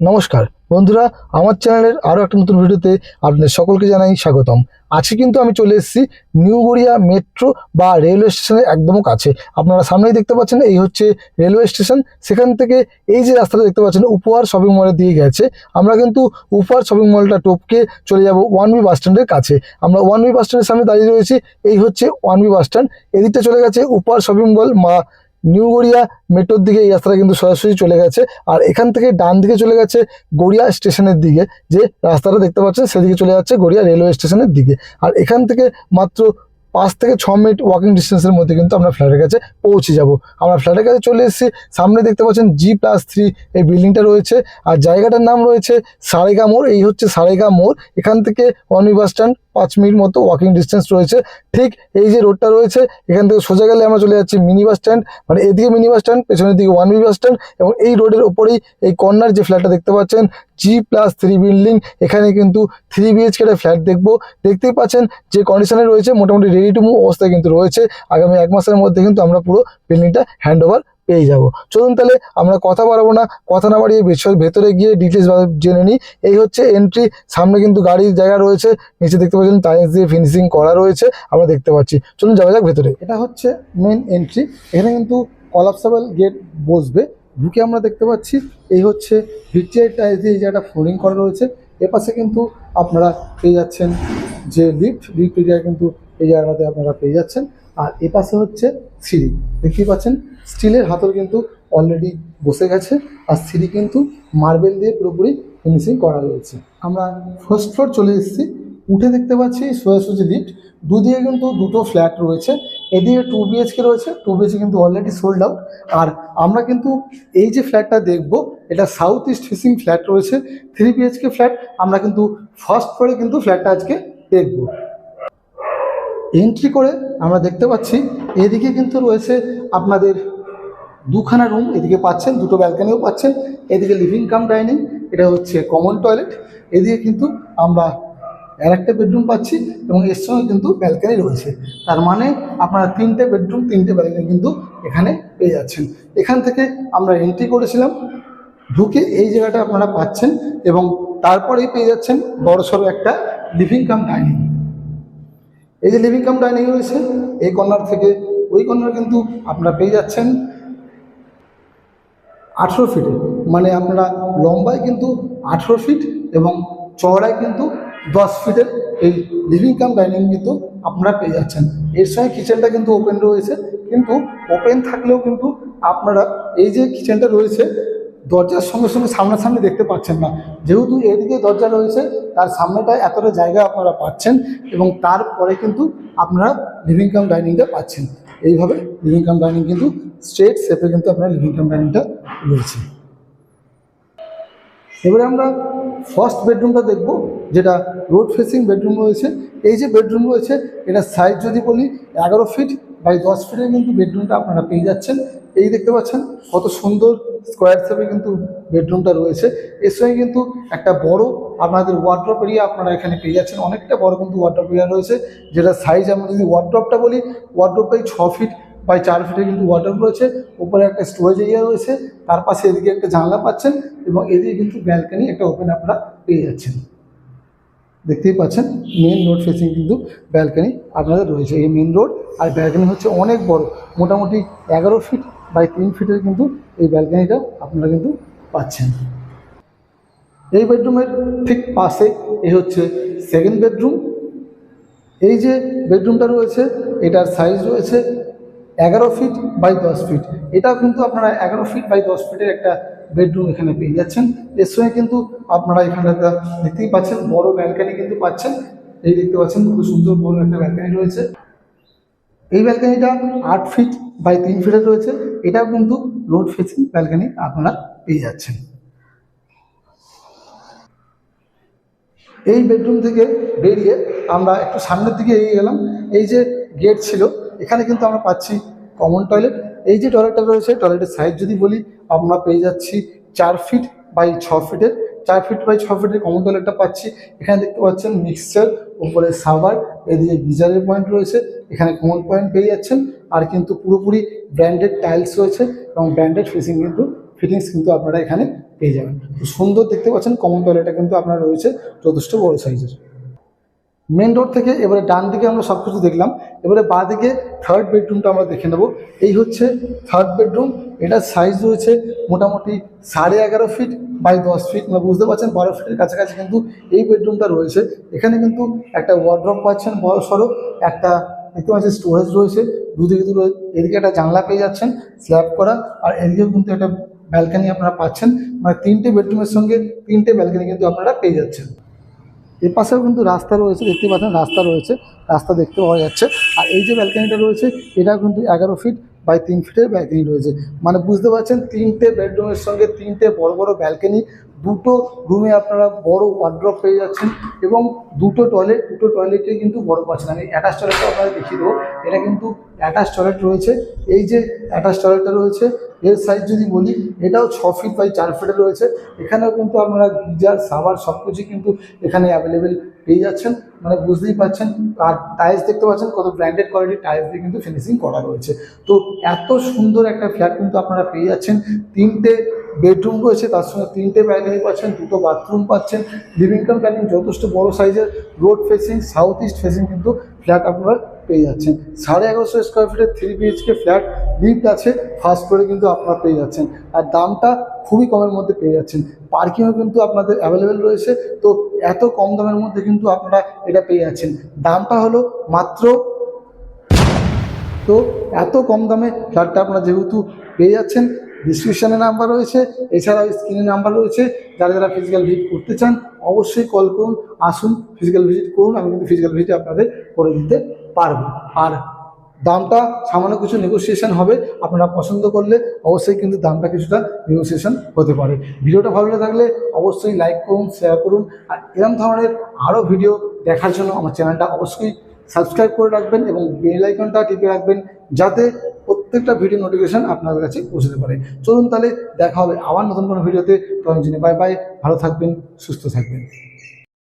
নমস্কার বন্ধুরা, আমার চ্যানেলের আরও একটা নতুন ভিডিওতে আপনাদের সকলকে জানাই স্বাগতম। আজকে কিন্তু আমি চলে এসেছি নিউ গড়িয়া মেট্রো বা রেলওয়ে স্টেশনের একদম কাছে। আপনারা সামনেই দেখতে পাচ্ছেন, এই হচ্ছে রেলওয়ে স্টেশন। সেখান থেকে এই যে রাস্তাটা দেখতে পাচ্ছেন উপহার শপিং মলের দিকে গেছে, আমরা কিন্তু উপহার শপিং মলটা টপকে চলে যাব ওয়ান বি বাস স্ট্যান্ডের কাছে। আমরা ওয়ান বি বাস স্ট্যান্ডের সামনে দাঁড়িয়ে রয়েছি। এই হচ্ছে ওয়ান বি বাস স্ট্যান্ড। এদিকটা চলে গেছে উপহার শপিং মল বা নিউ গড়িয়া মেট্রোর দিকে। এই রাস্তাটা কিন্তু সরাসরি চলে গেছে, আর এখান থেকে ডান দিকে চলে গেছে গড়িয়া স্টেশনের দিকে। যে রাস্তাটা দেখতে পাচ্ছেন সেদিকে চলে যাচ্ছে গড়িয়া রেলওয়ে স্টেশনের দিকে। আর এখান থেকে মাত্র 5 থেকে 6 মিনিট ওয়াকিং ডিস্টেন্সের মধ্যে কিন্তু আমরা ফ্ল্যাটের কাছে পৌঁছে যাব। আমরা ফ্ল্যাটের কাছে চলে এসেছি। সামনে দেখতে পাচ্ছেন G+3 এই বিল্ডিংটা রয়েছে, আর জায়গাটার নাম রয়েছে সারেগা মোড়। এই হচ্ছে সারেগা মোড়। এখান থেকে one B bus stand 5 minute মতো ওয়াকিং ডিস্টেন্স রয়েছে। ঠিক এই যে রোডটা রয়েছে, এখান থেকে সোজা গেলে আমরা চলে যাচ্ছি মিনি বাস স্ট্যান্ড, মানে এদিকে মিনি বাস স্ট্যান্ড, পেছনের দিকে ওয়ান বি বাস স্ট্যান্ড। এবং এই রোডের ওপরেই এই কর্নার যে ফ্ল্যাটটা দেখতে পাচ্ছেন G+3 বিল্ডিং, এখানে কিন্তু 3 BHK একটা ফ্ল্যাট দেখতেই পাচ্ছেন যে কন্ডিশনে রয়েছে, মোটামুটি রেডি টু মুভ অবস্থায় কিন্তু রয়েছে। আগামী 1 মাসের মধ্যে কিন্তু আমরা পুরো বিল্ডিংটা হ্যান্ড ওভার পেয়ে যাব। চলুন তাহলে আমরা কথা বাড়াবো না, কথা না বাড়িয়ে ভেতরে গিয়ে ডিটেলস জেনে নিই। এই হচ্ছে এন্ট্রি। সামনে কিন্তু গাড়ির জায়গা রয়েছে, নিচে দেখতে পাচ্ছেন টাইলস দিয়ে ফিনিশিং করা রয়েছে, আমরা দেখতে পাচ্ছি। চলুন যাওয়া যাক ভেতরে। এটা হচ্ছে মেন এন্ট্রি। এখানে কিন্তু কলাপসেবল গেট বসবে। ঢুকে আমরা দেখতে পাচ্ছি এই হচ্ছে ভিক্টোরিয়া টাইলস দিয়ে এই জায়গাটা ফ্লোরিং করা রয়েছে। এপাশে কিন্তু আপনারা পেয়ে যাচ্ছেন যে লিফট এরিয়া কিন্তু এই জায়গাটাতে আপনারা পেয়ে যাচ্ছেন। আর এপাশে হচ্ছে সিঁড়ি, দেখতেই পাচ্ছেন স্টিলের হাতল কিন্তু অলরেডি বসে গেছে। আর সিঁড়ি কিন্তু মার্বেল দিয়ে পুরোপুরি ফিনিশিং করা রয়েছে। আমরা ফার্স্ট ফ্লোর চলে এসেছি। উঠে দেখতে পাচ্ছি সোজাসুজি লিফট। দুদিকে কিন্তু দুটো ফ্ল্যাট রয়েছে। এদিকে 2 BHK রয়েছে। 2 BHK কিন্তু অলরেডি সোল্ড আউট। আর আমরা কিন্তু এই যে ফ্ল্যাটটা দেখব, এটা সাউথ ইস্ট ফেসিং ফ্ল্যাট রয়েছে, 3 BHK ফ্ল্যাট। আমরা কিন্তু ফার্স্ট ফ্লোরে কিন্তু ফ্ল্যাটটা আজকে দেখব। এন্ট্রি করে আমরা দেখতে পাচ্ছি এদিকে কিন্তু রয়েছে আপনাদের দুখানা রুম, এদিকে পাচ্ছেন দুটো ব্যালকানিও পাচ্ছেন। এদিকে লিভিং কাম ডাইনিং, এটা হচ্ছে কমন টয়লেট। এদিকে কিন্তু আমরা আরেকটা বেডরুম পাচ্ছি এবং এর সঙ্গে কিন্তু ব্যালকানি রয়েছে। তার মানে আপনারা 3টে বেডরুম 3টে ব্যালকানি কিন্তু এখানে পেয়ে যাচ্ছেন। এখান থেকে আমরা এন্ট্রি করেছিলাম, ঢুকে এই জায়গাটা আপনারা পাচ্ছেন এবং তারপরেই পেয়ে যাচ্ছেন বড়সড় একটা লিভিং কাম ডাইনিং। এই যে লিভিং কাম ডাইনিং রয়েছে, এই কর্নার থেকে ওই কর্নার কিন্তু আপনারা পেয়ে যাচ্ছেন 18 ফিটে, মানে আপনারা লম্বায় কিন্তু 18 ফিট এবং চওড়ায় কিন্তু 10 ফিটের এই লিভিং কাম ডাইনিং কিন্তু আপনারা পেয়ে যাচ্ছেন। এর সঙ্গে কিচেনটা কিন্তু ওপেন রয়েছে, কিন্তু ওপেন থাকলেও কিন্তু আপনারা এই যে কিচেনটা রয়েছে দরজার সঙ্গে সঙ্গে সামনাসামনি দেখতে পাচ্ছেন না। যেহেতু এদিকে দরজা রয়েছে, তার সামনেটায় এতটা জায়গা আপনারা পাচ্ছেন এবং তারপরে কিন্তু আপনারা লিভিং কাম ডাইনিংটা পাচ্ছেন। এইভাবে লিভিং কাম ডাইনিং কিন্তু স্ট্রেট শেপে কিন্তু আপনার লিভিং কাম ডাইনিংটা রয়েছে। এবারে আমরা ফার্স্ট বেডরুমটা দেখব, যেটা রোড ফেসিং বেডরুম রয়েছে। এই যে বেডরুম রয়েছে, এটা সাইজ যদি বলি 11 ফিট বাই 10 ফিটের কিন্তু বেডরুমটা আপনারা পেয়ে যাচ্ছেন। এই দেখতে পাচ্ছেন কত সুন্দর স্কোয়ার শেপে কিন্তু বেডরুমটা রয়েছে। এর সঙ্গে কিন্তু একটা বড় আপনাদের ওয়ার্ড্রপ এরিয়া আপনারা এখানে পেয়ে যাচ্ছেন। অনেকটা বড় কিন্তু ওয়ার্ড্রপ এরিয়া রয়েছে, যেটা সাইজ আমরা যদি ওয়ার্ড্রপটা বলি, ওয়ার্ড্রপটাই 6 ফিট বাই 4 ফিটের কিন্তু ওয়ার্ড্রপ রয়েছে। উপরে একটা স্টোরেজ এরিয়া রয়েছে, তার পাশে এদিকে একটা জানলা পাচ্ছেন এবং এদিকে কিন্তু ব্যালকানি একটা ওপেন আপনারা পেয়ে যাচ্ছেন। দেখতেই পাচ্ছেন মেন রোড ফেসিং কিন্তু ব্যালকানি আপনাদের রয়েছে। এই মেন রোড আর ব্যালকানি হচ্ছে অনেক বড়, মোটামুটি 11 ফিট বাই 3 ফিটের কিন্তু এই ব্যালকানিটা আপনারা কিন্তু পাচ্ছেন। এই বেডরুমের ঠিক পাশে এই হচ্ছে সেকেন্ড বেডরুম। এই যে বেডরুমটা রয়েছে, এটার সাইজ রয়েছে 11 ফিট বাই 10 ফিট। এটাও কিন্তু আপনারা 11 ফিট বাই 10 ফিটের একটা বেডরুম এখানে পেয়ে যাচ্ছেন। এর সঙ্গে কিন্তু আপনারা এখানটা দেখতেই পাচ্ছেন বড় ব্যালকানি কিন্তু পাচ্ছেন। এই দেখতে পাচ্ছেন খুব সুন্দর বড় একটা ব্যালকানি রয়েছে। এই ব্যালকানিটা 8 ফিট বাই 3 ফিটের রয়েছে। এটাও কিন্তু রোড ফেসিং ব্যালকানি আপনারা পেয়ে যাচ্ছেন। এই বেডরুম থেকে বেরিয়ে আমরা একটু সামনের দিকে এগিয়ে গেলাম। এই যে গেট ছিল, এখানে কিন্তু আমরা পাচ্ছি কমন টয়লেট। এই যে টয়লেটটা রয়েছে, টয়লেটের সাইজ যদি বলি আমরা পেয়ে যাচ্ছি 4 ফিট বাই 6 ফিটের। 4 ফিট বাই 6 ফিটের কমন টয়লেটটা পাচ্ছি। এখানে দেখতে পাচ্ছেন মিক্সচার, উপরে সাভার, এদিকে গিজারের পয়েন্ট রয়েছে, এখানে কমন পয়েন্ট পেয়ে যাচ্ছেন। আর কিন্তু পুরোপুরি ব্র্যান্ডেড টাইলস রয়েছে এবং ব্র্যান্ডেড ফিনিশিং কিন্তু ফিটিংস কিন্তু আপনারা এখানে পেয়ে যাবেন। তো সুন্দর দেখতে পাচ্ছেন, কমন টয়লেটটা কিন্তু আপনার রয়েছে যথেষ্ট বড় সাইজের। মেন ডোর থেকে এবারে ডান দিকে আমরা সব কিছু দেখলাম, এবারে বাঁ দিকে থার্ড বেডরুমটা আমরা দেখে নেব। এই হচ্ছে থার্ড বেডরুম। এটার সাইজ রয়েছে মোটামুটি 11.5 ফিট বাই 10 ফিট, মানে বুঝতে পারছেন 12 ফিটের কাছাকাছি কিন্তু এই বেডরুমটা রয়েছে। এখানে কিন্তু একটা ওয়ার্ড্রপ পাচ্ছেন বড় সড়ো, একটা দেখতে পাচ্ছেন স্টোরেজ রয়েছে, দুদিকে দুটো, এদিকে একটা জানলা পেয়ে যাচ্ছেন স্ল্যাব করা, আর এদিকেও কিন্তু একটা ব্যালকানি আপনারা পাচ্ছেন, মানে 3টে বেডরুমের সঙ্গে 3টে ব্যালকানি কিন্তু আপনারা পেয়ে যাচ্ছেন। এর পাশেও কিন্তু রাস্তা রয়েছে, দেখতে পাচ্ছেন রাস্তা রয়েছে, রাস্তা দেখতে পাওয়া যাচ্ছে। আর এই যে ব্যালকানিটা রয়েছে এটা কিন্তু 11 ফিট বাই 3 ফিটের ব্যালকানি রয়েছে, মানে বুঝতে পারছেন 3টে বেডরুমের সঙ্গে 3টে বড় বড় ব্যালকানি, দুটো রুমে আপনারা বড় ওয়ার্ড্রপ পেয়ে যাচ্ছেন এবং দুটো টয়লেটে কিন্তু বড় পাচ্ছেন। আমি অ্যাটাচ টয়লেটটা আপনাদের দেখিয়ে দেবো, এটা কিন্তু অ্যাটাচ টয়লেট রয়েছে। এই যে অ্যাটাচ টয়লেটটা রয়েছে এর সাইজ যদি বলি এটাও 6 ফিট বাই 4 ফিটের রয়েছে। এখানেও কিন্তু আপনারা গিজার সাবার সব কিছুই কিন্তু এখানে অ্যাভেলেবেল পেয়ে যাচ্ছেন, মানে বুঝতেই পারছেন। আর টাইলস দেখতে পাচ্ছেন কত ব্র্যান্ডেড কোয়ালিটির টাইলস দিয়ে কিন্তু ফিনিশিং করা রয়েছে। তো এত সুন্দর একটা ফ্ল্যাট কিন্তু আপনারা পেয়ে যাচ্ছেন। 3টে বেডরুম রয়েছে, তার সঙ্গে 3টে ব্যালকনি পাচ্ছেন, দুটো বাথরুম পাচ্ছেন, লিভিং কাম ডাইনিং যথেষ্ট বড় সাইজের, road facing south east facing কিন্তু ফ্ল্যাট আপনারা পেয়ে যাচ্ছেন। 1150 স্কোয়ার ফিটের 3 BHK ফ্ল্যাট, লিফট আছে, ফার্স্ট ফ্লোরে কিন্তু আপনারা পেয়ে যাচ্ছেন। আর দামটা খুবই কমের মধ্যে পেয়ে যাচ্ছেন, পার্কিংও কিন্তু আপনাদের অ্যাভেলেবেল রয়েছে। তো এত কম দামের মধ্যে কিন্তু আপনারা এটা পেয়ে যাচ্ছেন। দামটা হলো মাত্র, তো এত কম দামে ফ্ল্যাটটা আপনারা যেহেতু পেয়ে যাচ্ছেন, ডিসক্রিপশানে নাম্বার রয়েছে, এছাড়াও স্ক্রিনে নাম্বার রয়েছে। যারা যারা ফিজিক্যাল ভিজিট করতে চান অবশ্যই কল করুন, আসুন ফিজিক্যাল ভিজিট করুন, আমি কিন্তু ফিজিক্যাল ভিজিট আপনাদের করে দিতে পারবো। আর দামটা সামান্য কিছু নেগোসিয়েশন হবে, আপনারা পছন্দ করলে অবশ্যই কিন্তু দামটা কিছুটা নেগোসিয়েশন হতে পারে। ভিডিওটা ভালো লাগলে অবশ্যই লাইক করুন, শেয়ার করুন, আর এরকম ধরনের আরও ভিডিও দেখার জন্য আমার চ্যানেলটা অবশ্যই সাবস্ক্রাইব করে রাখবেন এবং বেল আইকনটা টিপে রাখবেন, যাতে প্রত্যেকটা ভিডিও নোটিফিকেশন আপনাদের কাছে পৌঁছতে পারে। চলুন তাহলে দেখা হবে আবার নতুন কোনো ভিডিওতে। তখন জন্য বাই বাই, ভালো থাকবেন, সুস্থ থাকবেন।